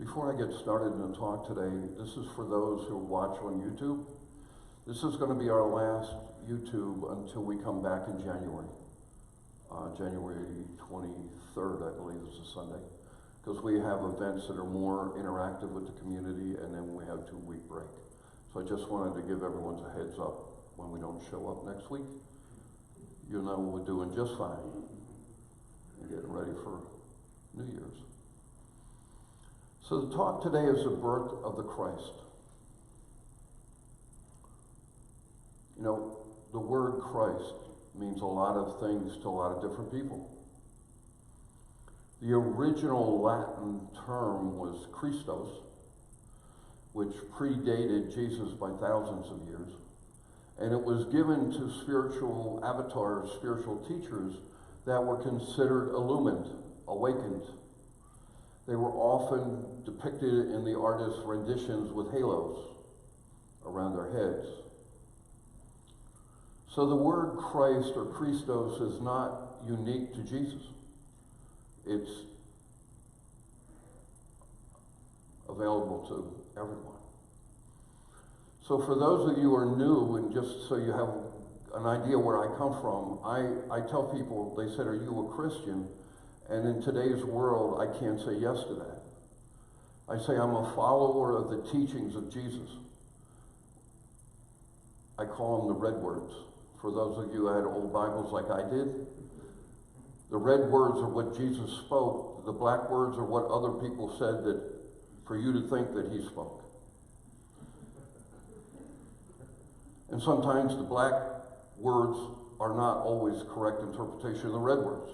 Before I get started in the talk today, this is for those who watch on YouTube. This is going to be our last YouTube until we come back in January. January 23rd, I believe, is a Sunday. Because we have events that are more interactive with the community, and then we have a 2-week break. So I just wanted to give everyone a heads up when we don't show up next week. You'll know we're doing just fine. And getting ready for New Year's. So the talk today is the birth of the Christ. You know, the word Christ means a lot of things to a lot of different people. The original Latin term was Christos, which predated Jesus by thousands of years. And it was given to spiritual avatars, spiritual teachers that were considered illumined, awakened. They were often depicted in the artist's renditions with halos around their heads. So the word Christ or Christos is not unique to Jesus. It's available to everyone. So for those of you who are new, and just so you have an idea where I come from, I tell people, they said, "Are you a Christian?" And in today's world, I can't say yes to that. I say I'm a follower of the teachings of Jesus. I call them the red words. For those of you who had old Bibles like I did, the red words are what Jesus spoke. The black words are what other people said that for you to think that he spoke. And sometimes the black words are not always correct interpretation of the red words.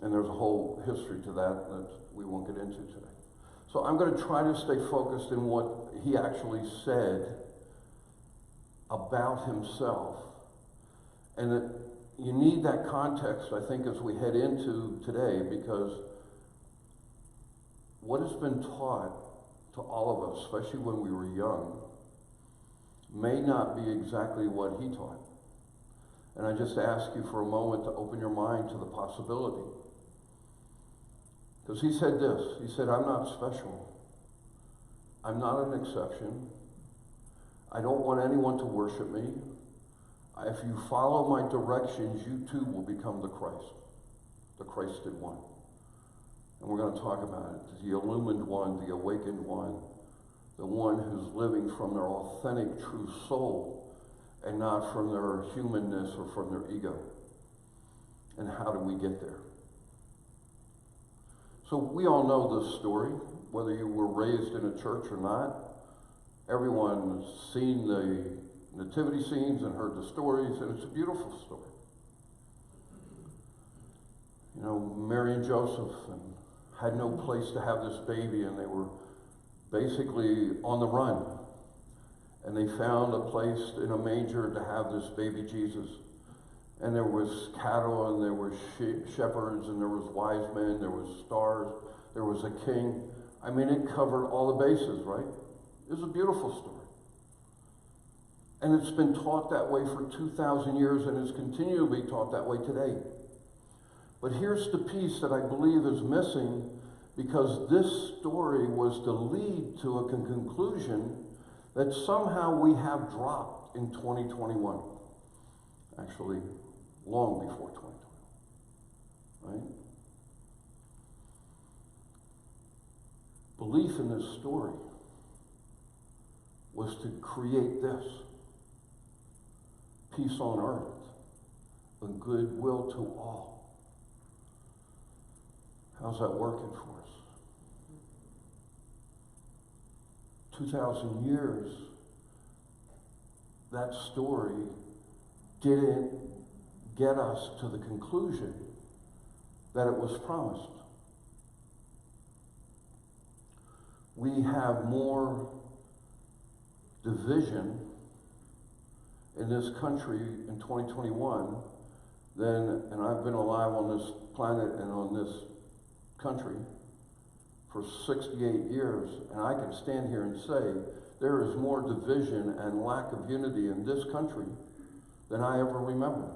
And there's a whole history to that we won't get into today. So I'm going to try to stay focused in what he actually said about himself. And that you need that context, I think, as we head into today, because what has been taught to all of us, especially when we were young, may not be exactly what he taught. And I just ask you for a moment to open your mind to the possibility. Because he said this, he said, "I'm not special. I'm not an exception. I don't want anyone to worship me. If you follow my directions, you too will become the Christ, the Christed one." And we're going to talk about it. The illumined one, the awakened one, the one who's living from their authentic, true soul and not from their humanness or from their ego. And how do we get there? So we all know this story, whether you were raised in a church or not. Everyone's seen the nativity scenes and heard the stories, and it's a beautiful story. You know, Mary and Joseph had no place to have this baby, and they were basically on the run. And they found a place in a manger to have this baby Jesus. And there was cattle, and there were shepherds, and there was wise men, there was stars, there was a king. I mean, it covered all the bases, right? It was a beautiful story. And it's been taught that way for 2,000 years, and it's continued to be taught that way today. But here's the piece that I believe is missing, because this story was to lead to a conclusion that somehow we have dropped in 2021. Actually, long before 2020, right? Belief in this story was to create this: peace on earth and goodwill to all. How's that working for us? 2,000 years, that story didn't get us to the conclusion that it was promised. We have more division in this country in 2021 than, and I've been alive on this planet and on this country for 68 years, and I can stand here and say there is more division and lack of unity in this country than I ever remember.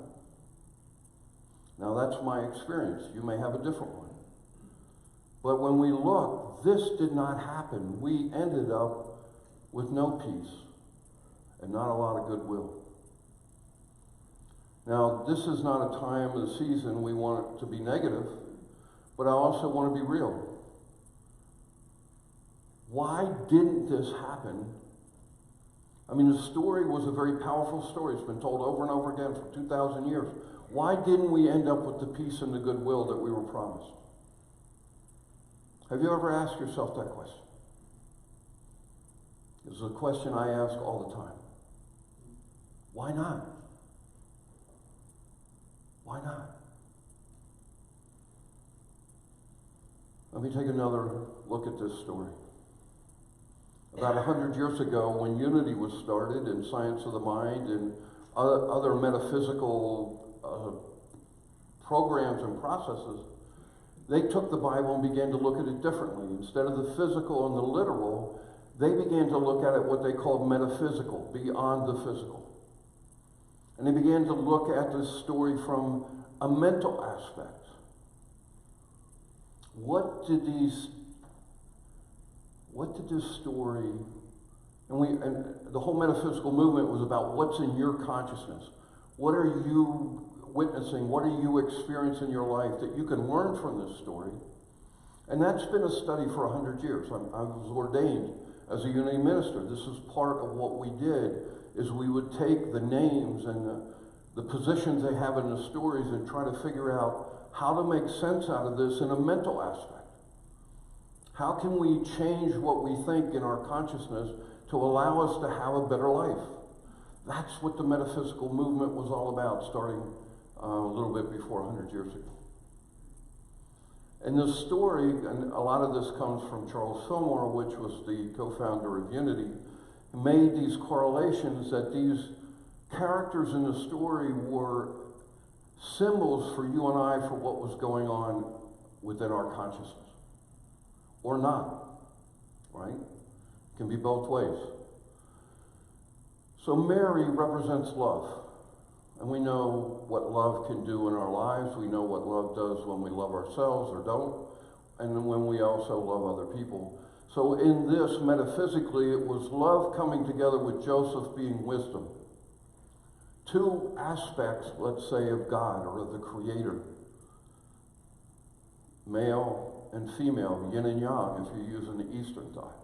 Now that's my experience. You may have a different one. But when we look, this did not happen. We ended up with no peace and not a lot of goodwill. Now, this is not a time of the season we want it to be negative, but I also want to be real. Why didn't this happen? I mean, the story was a very powerful story. It's been told over and over again for 2,000 years. Why didn't we end up with the peace and the goodwill that we were promised? Have you ever asked yourself that question? This is a question I ask all the time. Why not? Why not? Let me take another look at this story. About 100 years ago, when Unity was started in Science of the Mind and other metaphysical programs and processes, they took the Bible and began to look at it differently. Instead of the physical and the literal, they began to look at it what they called metaphysical, beyond the physical. And they began to look at this story from a mental aspect. What did this story, and the whole metaphysical movement was about what's in your consciousness. What are you witnessing? What are you experiencing in your life that you can learn from this story? And that's been a study for 100 years. I was ordained as a Unity minister. This is part of what we did, is we would take the names and the positions they have in the stories and try to figure out how to make sense out of this in a mental aspect. How can we change what we think in our consciousness to allow us to have a better life? That's what the metaphysical movement was all about, starting a little bit before 100 years ago. And the story, and a lot of this comes from Charles Fillmore, which was the co-founder of Unity, made these correlations that these characters in the story were symbols for you and I for what was going on within our consciousness. Or not, right? It can be both ways. So Mary represents love. And we know what love can do in our lives. We know what love does when we love ourselves or don't, and when we also love other people. So in this, metaphysically, it was love coming together with Joseph being wisdom. Two aspects, let's say, of God or of the Creator. Male and female, yin and yang, if you use in the Eastern time.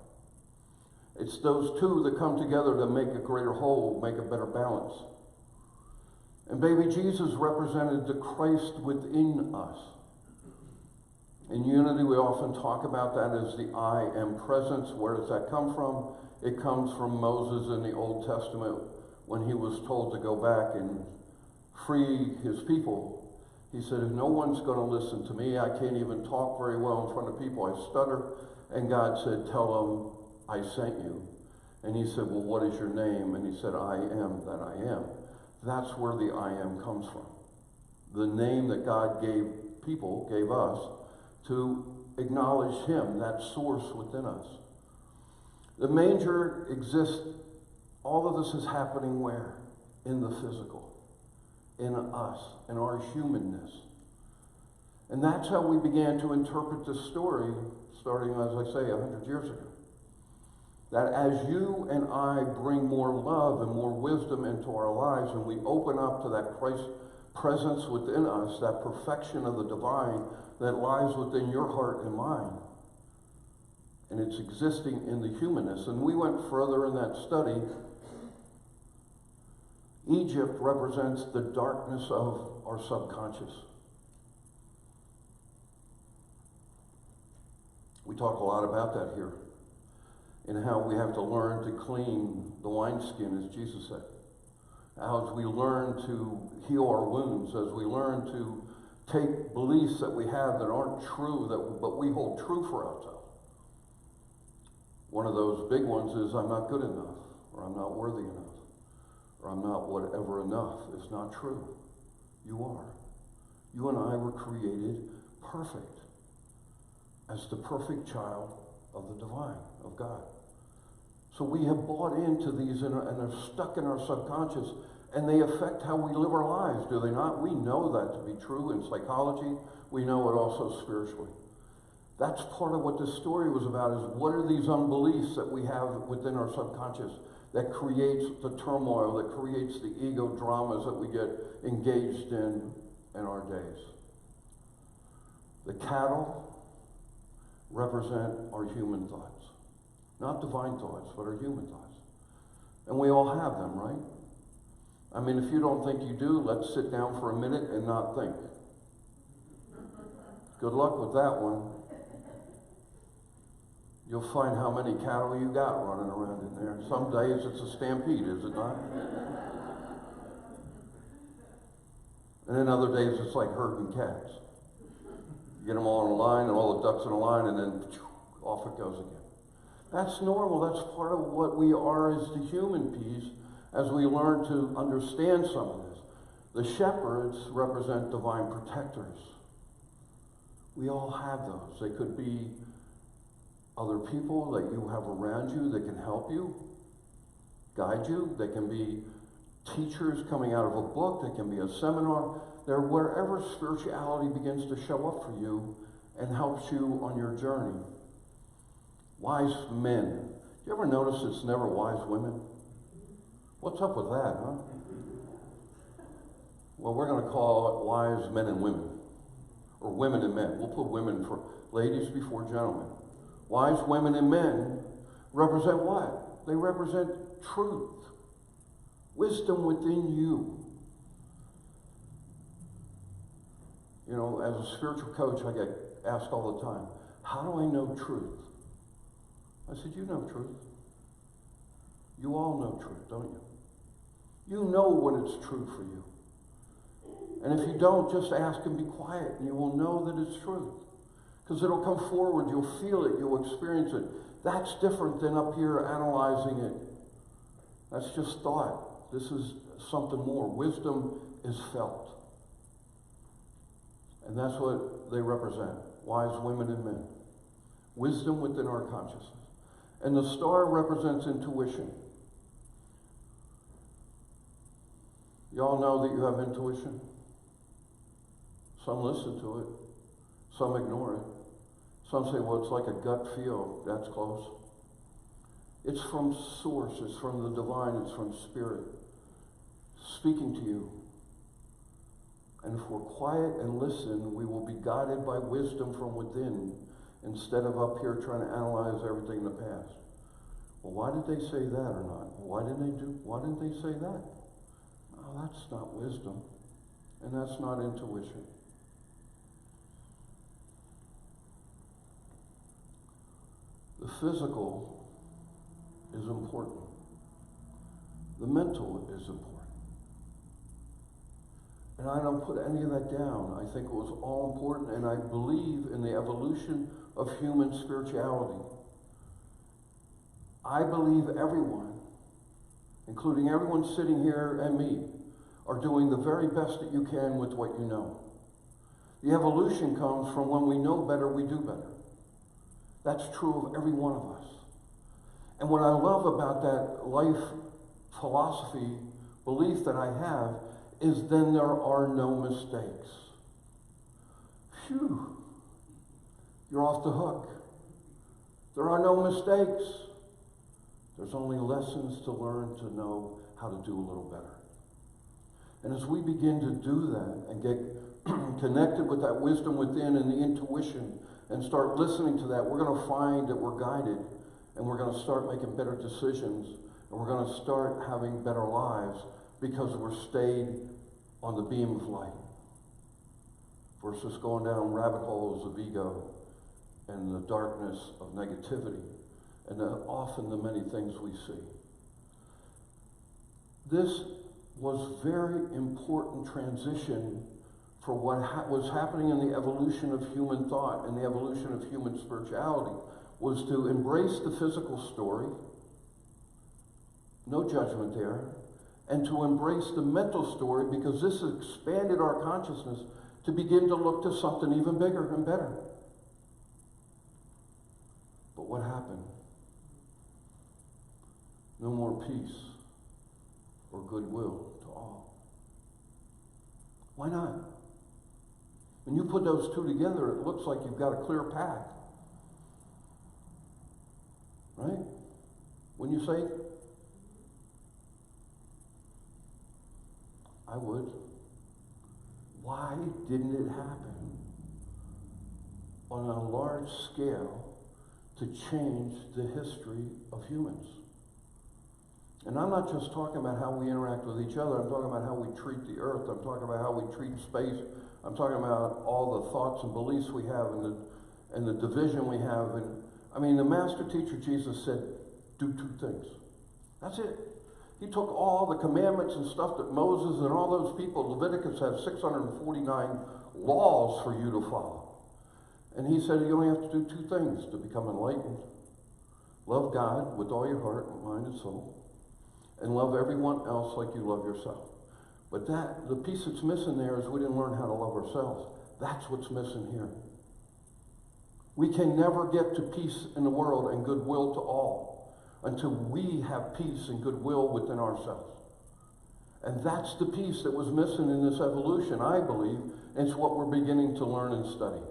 It's those two that come together to make a greater whole, make a better balance. And baby Jesus represented the Christ within us. In Unity, we often talk about that as the I am presence. Where does that come from? It comes from Moses in the Old Testament when he was told to go back and free his people. He said, if no one's going to listen to me, I can't even talk very well in front of people, I stutter. And God said, tell them I sent you. And he said, well, what is your name? And he said, I am that I am. That's where the I am comes from. The name that God gave people, gave us, to acknowledge him, that source within us. The manger exists, all of this is happening where? In the physical. In us, in our humanness. And that's how we began to interpret this story, starting, as I say, 100 years ago. That as you and I bring more love and more wisdom into our lives, and we open up to that Christ presence within us, that perfection of the divine that lies within your heart and mine, and it's existing in the humanness. And we went further in that study. Egypt represents the darkness of our subconscious. We talk a lot about that here, in how we have to learn to clean the wineskin, as Jesus said. As we learn to heal our wounds, as we learn to take beliefs that we have that aren't true, but we hold true for ourselves. One of those big ones is, I'm not good enough, or I'm not worthy enough, or I'm not whatever enough. It's not true. You are. You and I were created perfect, as the perfect child of the divine, of God. So we have bought into these and are stuck in our subconscious, and they affect how we live our lives, do they not? We know that to be true in psychology. We know it also spiritually. That's part of what this story was about, is what are these unbeliefs that we have within our subconscious that creates the turmoil, that creates the ego dramas that we get engaged in our days. The cattle represent our human thoughts. Not divine thoughts, but our human thoughts. And we all have them, right? I mean, if you don't think you do, let's sit down for a minute and not think. Good luck with that one. You'll find how many cattle you got running around in there. Some days it's a stampede, is it not? And then other days it's like herding cats. You get them all in a line and all the ducks in a line, and then off it goes again. That's normal. That's part of what we are as the human piece as we learn to understand some of this. The shepherds represent divine protectors. We all have those. They could be other people that you have around you that can help you, guide you. They can be teachers coming out of a book. They can be a seminar. They're wherever spirituality begins to show up for you and helps you on your journey. Wise men. You ever notice it's never wise women? What's up with that, huh? Well, we're going to call it wise men and women, or women and men. We'll put women for ladies before gentlemen. Wise women and men represent what? They represent truth, wisdom within you. You know, as a spiritual coach, I get asked all the time, how do I know truth? I said, you know truth. You all know truth, don't you? You know when it's true for you. And if you don't, just ask and be quiet, and you will know that it's truth. Because it'll come forward, you'll feel it, you'll experience it. That's different than up here analyzing it. That's just thought. This is something more. Wisdom is felt. And that's what they represent, wise women and men. Wisdom within our consciousness. And the star represents intuition. Y'all know that you have intuition? Some listen to it. Some ignore it. Some say, well, it's like a gut feel. That's close. It's from source. It's from the divine. It's from spirit speaking to you. And if we're quiet and listen, we will be guided by wisdom from within instead of up here trying to analyze everything in the past. Well, why did they say that or not? Why didn't they say that? Oh, that's not wisdom. And that's not intuition. The physical is important. The mental is important. And I don't put any of that down. I think it was all important, and I believe in the evolution of human spirituality. I believe everyone, including everyone sitting here and me, are doing the very best that you can with what you know. The evolution comes from when we know better, we do better. That's true of every one of us. And what I love about that life philosophy, belief that I have, is then there are no mistakes. Phew. You're off the hook. There are no mistakes. There's only lessons to learn to know how to do a little better. And as we begin to do that and get connected with that wisdom within and the intuition and start listening to that, we're going to find that we're guided, and we're going to start making better decisions, and we're going to start having better lives because we're stayed on the beam of light versus going down rabbit holes of ego and the darkness of negativity and often the many things we see. This was very important transition for what was happening in the evolution of human thought and the evolution of human spirituality, was to embrace the physical story, no judgment there, and to embrace the mental story, because this expanded our consciousness to begin to look to something even bigger and better. But what happened? No more peace or goodwill to all. Why not? When you put those two together, it looks like you've got a clear path. Wouldn't you say? I would. Why didn't it happen on a large scale to change the history of humans? And I'm not just talking about how we interact with each other. I'm talking about how we treat the earth. I'm talking about how we treat space. I'm talking about all the thoughts and beliefs we have and the division we have. And I mean, the master teacher Jesus said, do two things. That's it. He took all the commandments and stuff that Moses and all those people, Leviticus had 649 laws for you to follow. And he said you only have to do two things to become enlightened. Love God with all your heart, mind, and soul. And love everyone else like you love yourself. But the piece that's missing there is we didn't learn how to love ourselves. That's what's missing here. We can never get to peace in the world and goodwill to all until we have peace and goodwill within ourselves. And that's the piece that was missing in this evolution, I believe, and it's what we're beginning to learn and study.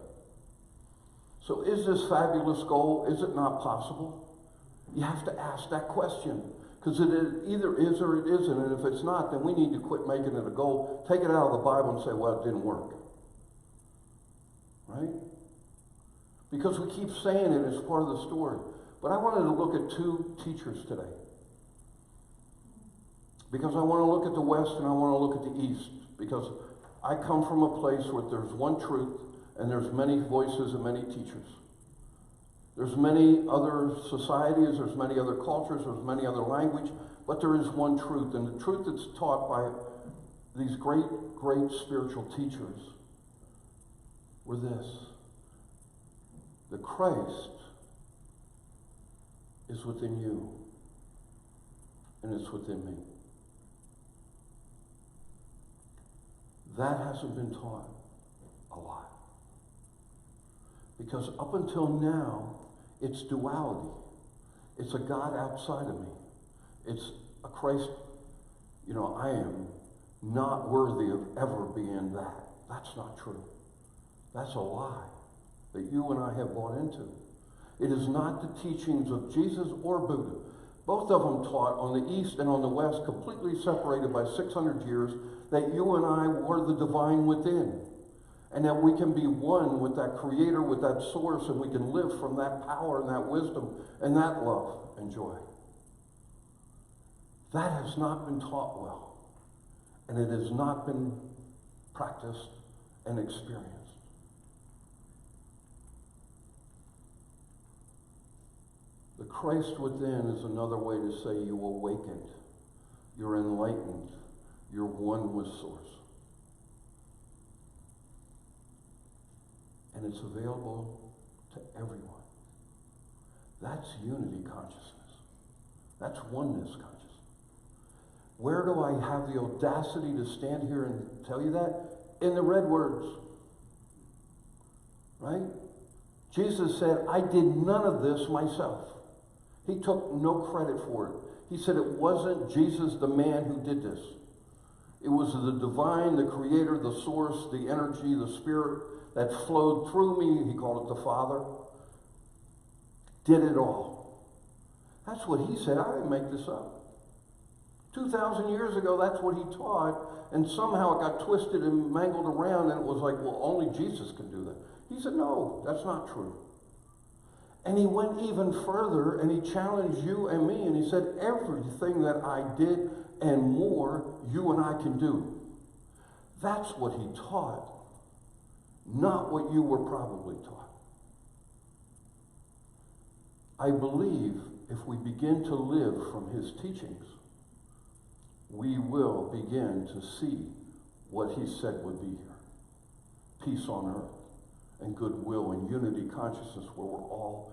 So is this fabulous goal, is it not possible? You have to ask that question. Because it either is or it isn't, and if it's not, then we need to quit making it a goal, take it out of the Bible and say, well, it didn't work. Right? Because we keep saying it as part of the story. But I wanted to look at two teachers today. Because I want to look at the West and I want to look at the East. Because I come from a place where there's one truth and there's many voices and many teachers. There's many other societies, there's many other cultures, there's many other language, but there is one truth. And the truth that's taught by these great, great spiritual teachers were this. The Christ is within you, and it's within me. That hasn't been taught a lot. Because up until now, it's duality. It's a God outside of me. It's a Christ, I am not worthy of ever being that. That's not true. That's a lie that you and I have bought into. It is not the teachings of Jesus or Buddha. Both of them taught on the East and on the West, completely separated by 600 years, that you and I were the divine within. And that we can be one with that Creator, with that source, and we can live from that power and that wisdom and that love and joy. That has not been taught well. And it has not been practiced and experienced. The Christ within is another way to say you awakened. You're enlightened. You're one with source. And it's available to everyone. That's unity consciousness. That's oneness consciousness. Where do I have the audacity to stand here and tell you that? In the red words. Right? Jesus said, I did none of this myself. He took no credit for it. He said it wasn't Jesus, the man, who did this. It was the divine, the Creator, the source, the energy, the Spirit that flowed through me. He called it the Father. Did it all. That's what he said. I didn't make this up. 2,000 years ago, that's what he taught. And somehow it got twisted and mangled around. And it was like, well, only Jesus can do that. He said, no, that's not true. And he went even further and he challenged you and me. And he said, everything that I did and more, you and I can do. That's what he taught. Not what you were probably taught. I believe if we begin to live from his teachings, we will begin to see what he said would be here. Peace on earth and goodwill and unity consciousness where we're all,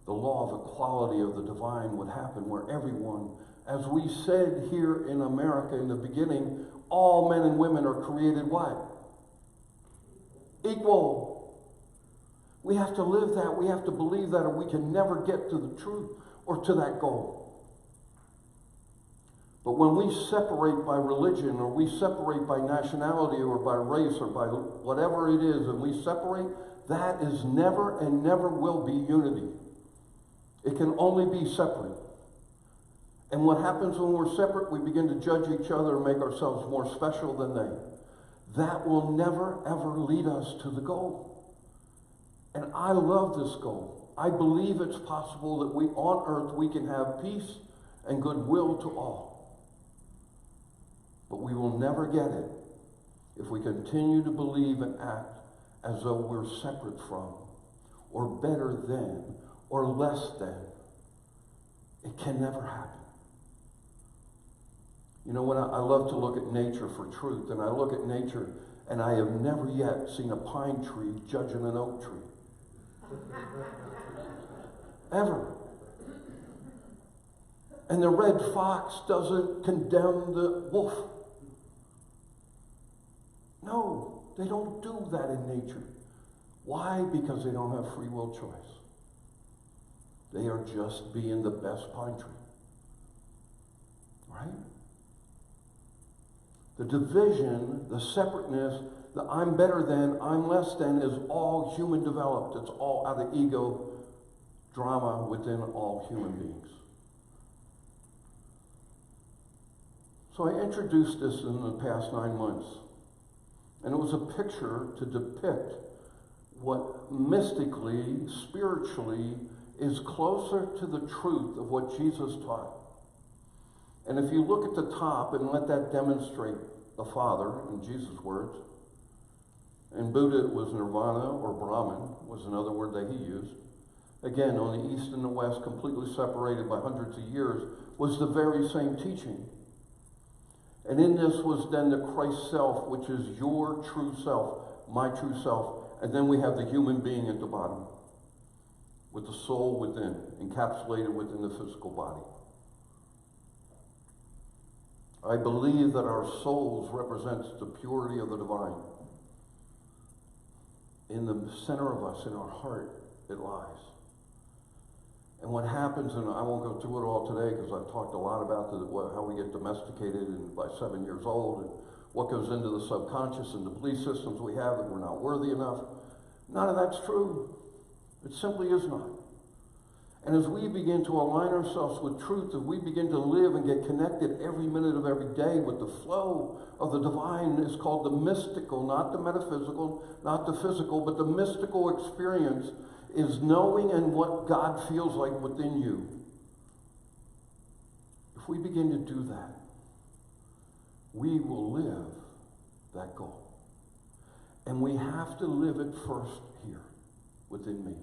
the law of equality of the divine would happen where everyone, as we said here in America in the beginning, all men and women are created what? Equal. We have to live that. We have to believe that, or we can never get to the truth or to that goal. But when we separate by religion, or we separate by nationality, or by race, or by whatever it is, and we separate, that is never and never will be unity. It can only be separate. And what happens when we're separate? We begin to judge each other and make ourselves more special than they. That will never, ever lead us to the goal. And I love this goal. I believe it's possible that we on earth we can have peace and goodwill to all. But we will never get it if we continue to believe and act as though we're separate from, or better than, or less than. It can never happen. You know, when I love to look at nature for truth, and I look at nature, and I have never yet seen a pine tree judging an oak tree. Ever. And the red fox doesn't condemn the wolf. No, they don't do that in nature. Why? Because they don't have free will choice. They are just being the best pine tree. Right? The division, the separateness, the I'm better than, I'm less than is all human developed. It's all out of ego drama within all human beings. So I introduced this in the past 9 months. And it was a picture to depict what mystically, spiritually, is closer to the truth of what Jesus taught. And if you look at the top and let that demonstrate the Father in Jesus' words, and Buddha was Nirvana, or Brahman was another word that he used. Again, on the East and the West, completely separated by hundreds of years, was the very same teaching. And in this was then the Christ self, which is your true self, my true self. And then we have the human being at the bottom, with the soul within, encapsulated within the physical body. I believe that our souls represents the purity of the divine. In the center of us, in our heart, it lies. And what happens, and I won't go through it all today because I've talked a lot about how we get domesticated by 7 years old, and what goes into the subconscious and the belief systems we have that we're not worthy enough. None of that's true. It simply is not. And as we begin to align ourselves with truth, as we begin to live and get connected every minute of every day with the flow of the divine, is called the mystical, not the metaphysical, not the physical, but the mystical experience is knowing and what God feels like within you. If we begin to do that, we will live that goal. And we have to live it first here, within me.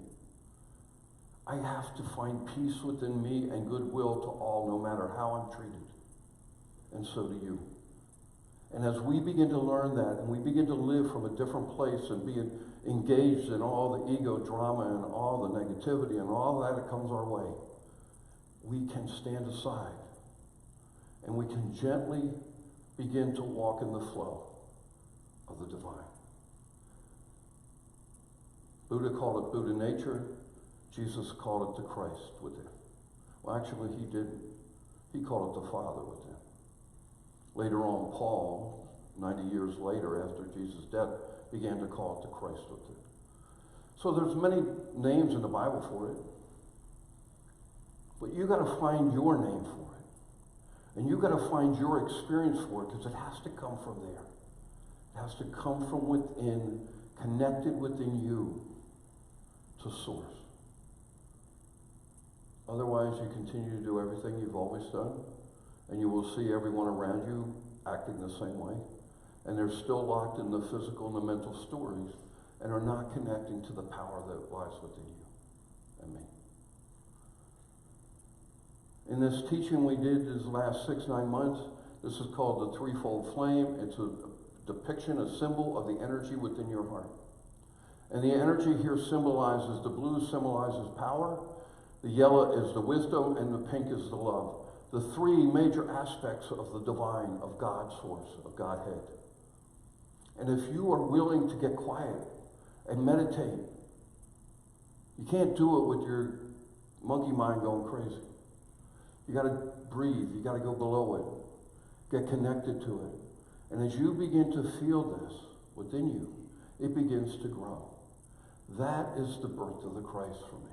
I have to find peace within me and goodwill to all, no matter how I'm treated. And so do you. And as we begin to learn that, and we begin to live from a different place and be engaged in all the ego drama and all the negativity and all that comes our way, we can stand aside and we can gently begin to walk in the flow of the divine. Buddha called it Buddha nature. Jesus called it the Christ within. Well, actually, he didn't. He called it the Father within. Later on, Paul, 90 years later after Jesus' death, began to call it the Christ within. So there's many names in the Bible for it. But you got to find your name for it. And you got to find your experience for it, because it has to come from there. It has to come from within, connected within you to source. Otherwise, you continue to do everything you've always done, and you will see everyone around you acting the same way. And they're still locked in the physical and the mental stories and are not connecting to the power that lies within you and me. In this teaching we did this last 6-9 months, this is called the Threefold Flame. It's a depiction, a symbol of the energy within your heart. And the energy here symbolizes, the blue symbolizes power, the yellow is the wisdom, and the pink is the love. The three major aspects of the divine, of God's source, of Godhead. And if you are willing to get quiet and meditate, you can't do it with your monkey mind going crazy. You got to breathe. You got to go below it. Get connected to it. And as you begin to feel this within you, it begins to grow. That is the birth of the Christ for me.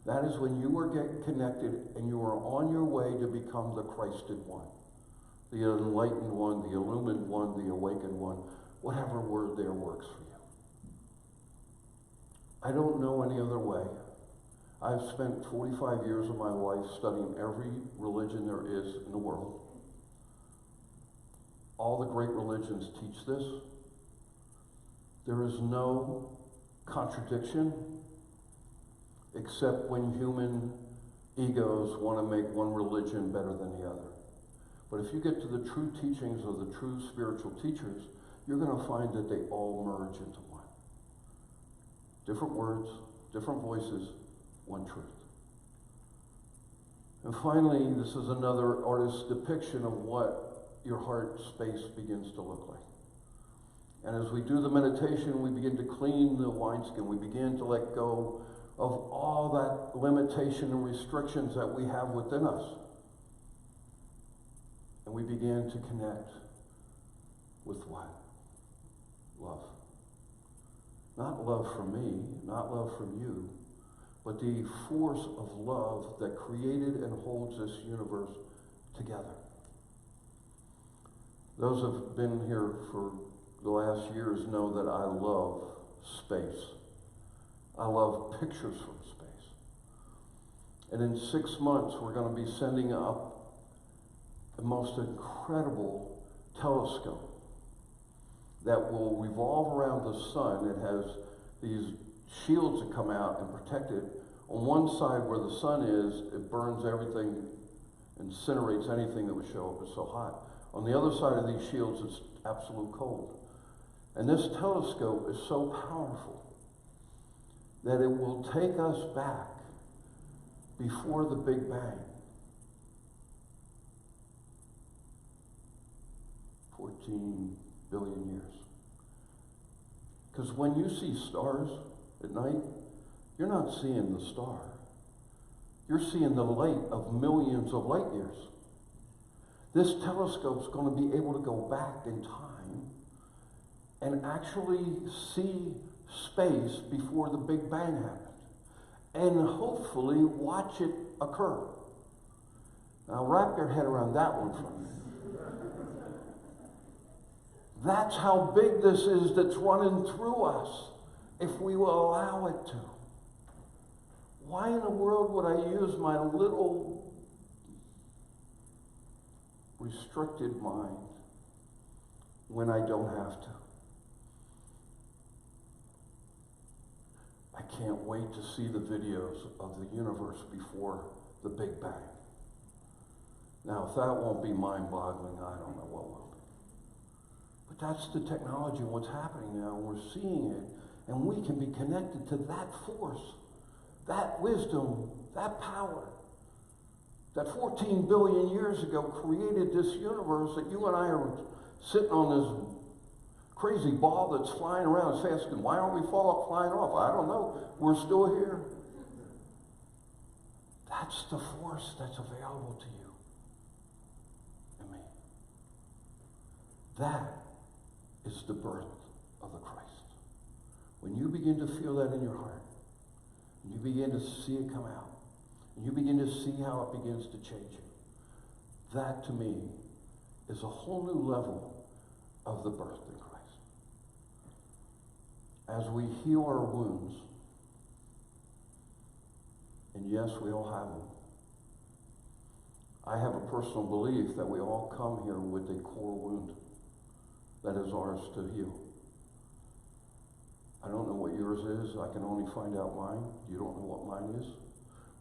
That is when you are get connected and you are on your way to become the Christed one, the enlightened one, the illumined one, the awakened one, whatever word there works for you. I don't know any other way. I've spent 45 years of my life studying every religion there is in the world. All the great religions teach this. There is no contradiction except when human egos want to make one religion better than the other. But if you get to the true teachings of the true spiritual teachers, you're going to find that they all merge into one. Different words, different voices, one truth. And finally, this is another artist's depiction of what your heart space begins to look like. And as we do the meditation, we begin to clean the wineskin. We begin to let go of all that limitation and restrictions that we have within us. And we begin to connect with what? Love. Not love for me, not love from you, but the force of love that created and holds this universe together. Those who have been here for the last years know that I love space. I love pictures from space. And in 6 months, we're going to be sending up the most incredible telescope that will revolve around the sun. It has these shields that come out and protect it. On one side where the sun is, it burns everything, incinerates anything that would show up. It's so hot. On the other side of these shields, it's absolute cold. And this telescope is so powerful that it will take us back before the Big Bang. 14 billion years. Because when you see stars at night, you're not seeing the star. You're seeing the light of millions of light years. This telescope's going to be able to go back in time and actually see space before the Big Bang happened, and hopefully watch it occur. Now wrap your head around that one for me. That's how big this is that's running through us, if we will allow it to. Why in the world would I use my little restricted mind when I don't have to? I can't wait to see the videos of the universe before the Big Bang. Now, if that won't be mind-boggling, I don't know what will be. But that's the technology, what's happening now, and we're seeing it, and we can be connected to that force, that wisdom, that power, that 14 billion years ago created this universe that you and I are sitting on this crazy ball that's flying around. It's asking, why aren't we flying off? I don't know. We're still here. That's the force that's available to you and me. That is the birth of the Christ. When you begin to feel that in your heart, and you begin to see it come out, and you begin to see how it begins to change you, that to me is a whole new level of the birth in Christ. As we heal our wounds, and yes, we all have them. I have a personal belief that we all come here with a core wound that is ours to heal. I don't know what yours is. I can only find out mine. You don't know what mine is.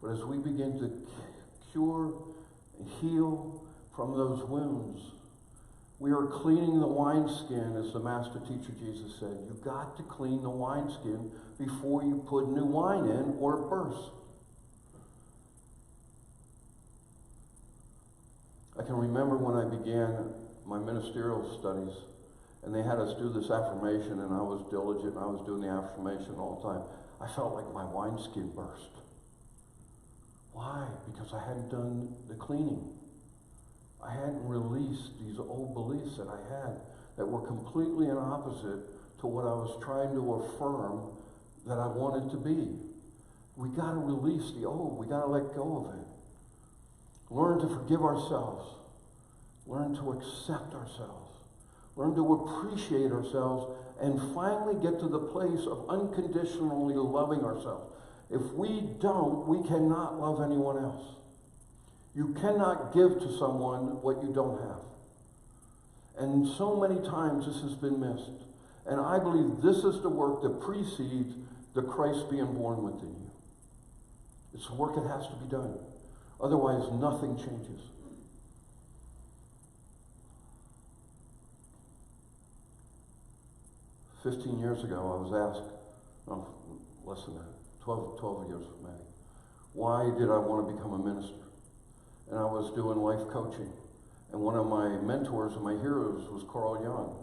But as we begin to cure and heal from those wounds, we are cleaning the wineskin, as the Master Teacher Jesus said. You've got to clean the wineskin before you put new wine in, or it bursts. I can remember when I began my ministerial studies, and they had us do this affirmation, and I was diligent, and I was doing the affirmation all the time. I felt like my wineskin burst. Why? Because I hadn't done the cleaning. I hadn't released these old beliefs that I had that were completely an opposite to what I was trying to affirm that I wanted to be. We got to release the old. We got to let go of it. Learn to forgive ourselves. Learn to accept ourselves. Learn to appreciate ourselves, and finally get to the place of unconditionally loving ourselves. If we don't, we cannot love anyone else. You cannot give to someone what you don't have. And so many times this has been missed. And I believe this is the work that precedes the Christ being born within you. It's the work that has to be done. Otherwise, nothing changes. "15 years ago, I was asked, no, less than that, 12 years maybe, why did I want to become a minister? And I was doing life coaching. And one of my mentors and my heroes was Carl Jung.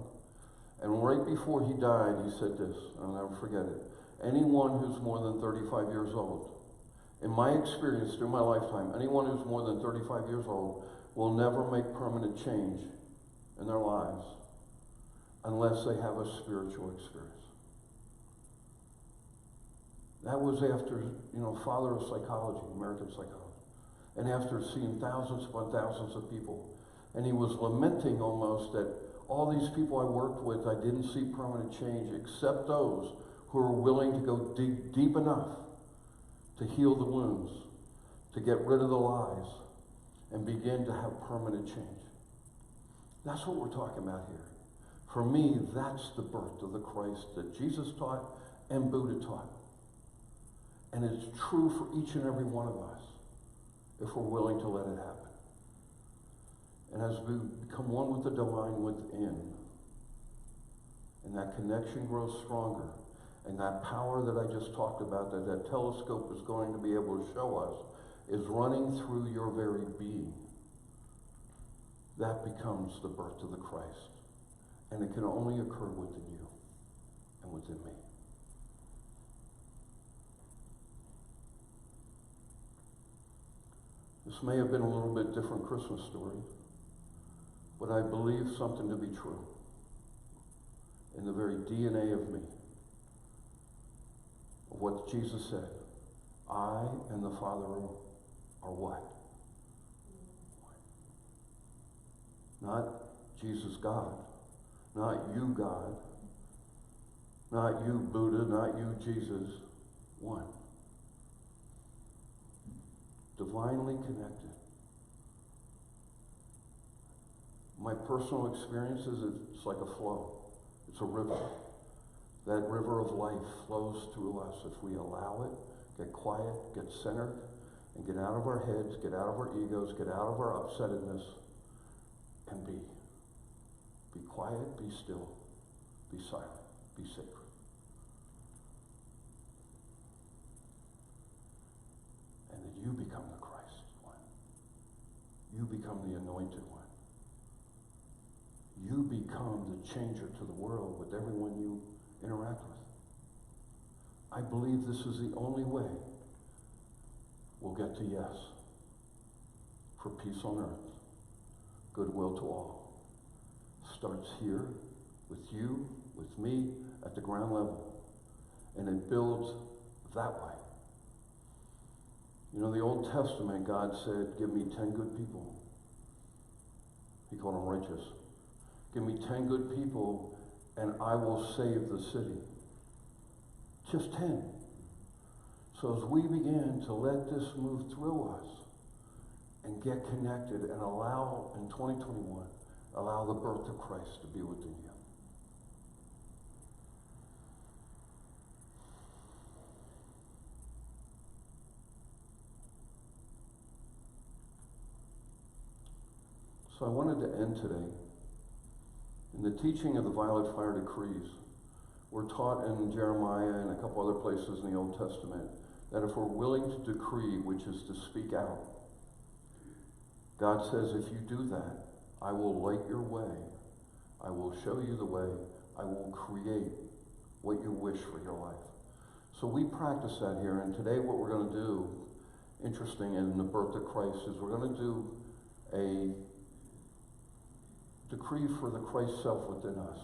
And right before he died, he said this, and I'll never forget it. Anyone who's more than 35 years old, in my experience through my lifetime, anyone who's more than 35 years old will never make permanent change in their lives unless they have a spiritual experience. That was after, father of psychology, American psychology. And after seeing thousands upon thousands of people. And he was lamenting almost that all these people I worked with, I didn't see permanent change except those who were willing to go deep enough to heal the wounds, to get rid of the lies, and begin to have permanent change. That's what we're talking about here. For me, that's the birth of the Christ that Jesus taught and Buddha taught. And it's true for each and every one of us if we're willing to let it happen. And as we become one with the divine within, and that connection grows stronger, and that power that I just talked about, that telescope is going to be able to show us, is running through your very being, that becomes the birth of the Christ. And it can only occur within you and within me. This may have been a little bit different Christmas story, but I believe something to be true in the very DNA of me, of what Jesus said. I and the Father are what? Not Jesus God, not you God, not you Buddha, not you Jesus, one. Divinely connected. My personal experience is it's like a flow. It's a river. That river of life flows through us if we allow it, get quiet, get centered, and get out of our heads, get out of our egos, get out of our upsettedness, and be. Be quiet, be still, be silent, be sacred. And that you become the Christ one. You become the anointed one. You become the changer to the world with everyone you interact with. I believe this is the only way we'll get to yes. For peace on earth, goodwill to all. Starts here with you, with me, at the ground level. And it builds that way. You know, the Old Testament, God said, give me 10 good people. He called them righteous. Give me 10 good people, and I will save the city. Just 10. So as we begin to let this move through us and get connected and allow, in 2021, allow the birth of Christ to be within you. So I wanted to end today. In the teaching of the violet fire decrees, we're taught in Jeremiah and a couple other places in the Old Testament that if we're willing to decree, which is to speak out, God says, if you do that, I will light your way. I will show you the way. I will create what you wish for your life. So we practice that here, and today what we're going to do, interesting in the birth of Christ, is we're going to do a decree for the Christ self within us.